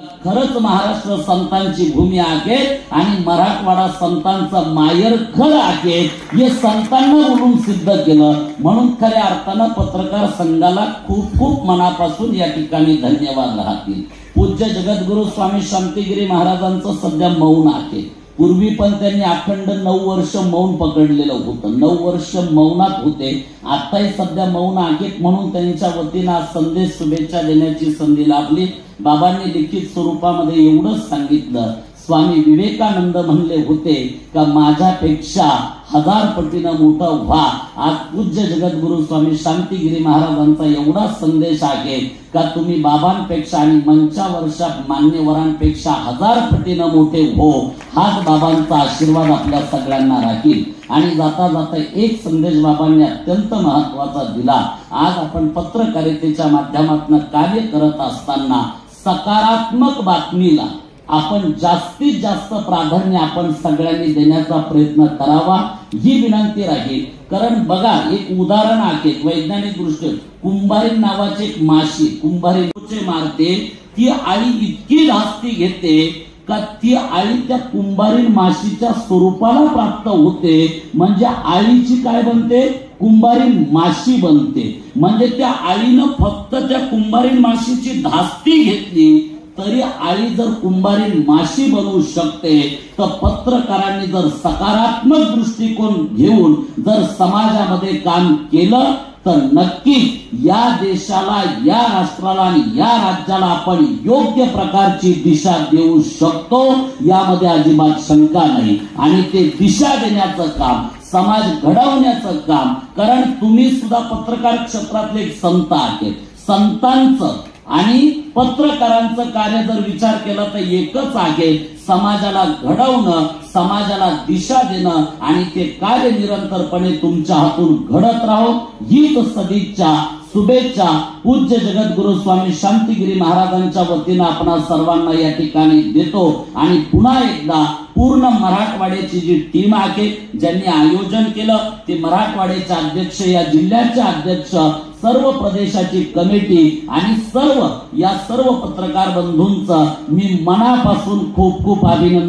खरंच महाराष्ट्र संतांची भूमी आहे आणि मराठवाडा संतांचा माहेरघर आहे हे संतांना बोलून सिद्ध केलं। म्हणून खऱ्या अर्थानं पत्रकार संघाला खूप खूप मनापासून या ठिकाणी धन्यवाद राहतील। पूज्य जगद्गुरु स्वामी शांतिगिरी महाराजांचं सध्या मौन आहे। पूर्वी पण त्यांनी अखंड 9 वर्ष मौन पकडलेलं होतं, 9 वर्ष मौनात होते। आताही सध्या मौन आहेत म्हणून त्यांच्या वतीनं संदेश शुभेच्छा देण्याची संधी लाभली। बाबांनी लिखित स्वरूपामध्ये एवढंच सांगितलं, स्वामी विवेकानंद म्हणले होते का माझ्यापेक्षा 1000 पटीनं मोठा व्हा। आज पूज्य जगद्गुरु स्वामी शांतिगिरी महाराजांचा एवढा संदेश आहे का तुम्ही बाबांपेक्षा आणि मंचावरच्या मान्यवरांपेक्षा 1000 पटीनं मोठे हो। हाच बाबांचा आशीर्वाद आपल्या सगळ्यांना राहील। आणि जाता जाता एक संदेश बाबांनी अत्यंत महत्त्वाचा दिला। आज आपण पत्रकारितेच्या माध्यमातून कार्य करत असताना सकारात्मक बातमीला आपण जास्तीत जास्त प्राधान्य आपण सगळ्यांनी देण्याचा प्रयत्न करावा ही विनंती राहील। कारण बघा एक उदाहरण आहे वैज्ञानिक दृष्ट्या, कुंभारीन नावाची एक माशी कुंभारीन मारते, ती आळी इतकी धास्ती घेते का ती आळी त्या कुंभारीन माशीच्या स्वरूपाला प्राप्त होते। म्हणजे आळीची काय बनते, कुंभारीन माशी बनते। म्हणजे त्या आळीनं फक्त त्या कुंभारीन माशीची धास्ती घेतली तरी आळी जर कुंभारीन माशी बनवू शकते, तर पत्रकारांनी जर सकारात्मक दृष्टिकोन घेऊन जर समाजामध्ये काम केलं तर नक्की या देशाला, या राष्ट्राला आणि या राज्याला आपण योग्य प्रकारची दिशा देऊ शकतो, यामध्ये अजिबात शंका नाही। आणि ते दिशा देण्याचं काम, समाज घडवण्याचं काम, कारण तुम्ही सुद्धा पत्रकार क्षेत्रातले एक संत आहेत। संतांचं आणि पत्रकारांचं कार्य जर विचार केला तर एकच आहे, समाजाला घडवणं, समाजाला दिशा देणं आणि ते कार्य निरंतरपणे तुमच्या हातून घडत राहो हीच सदिच्छा शुभेच्छा पूज्य जगद्गुरु स्वामी शांतिगिरी महाराजांच्या वतीनं आपण सर्वांना या ठिकाणी देतो। आणि पुन्हा एकदा पूर्ण मराठवाड्याची जी टीम आहे ज्यांनी आयोजन केलं ते मराठवाड्याचे अध्यक्ष, या जिल्ह्याचे अध्यक्ष, सर्व प्रदेशाची कमिटी आणि सर्व पत्रकार बंधूंचं मी मनापासून खूप खूप अभिनंदन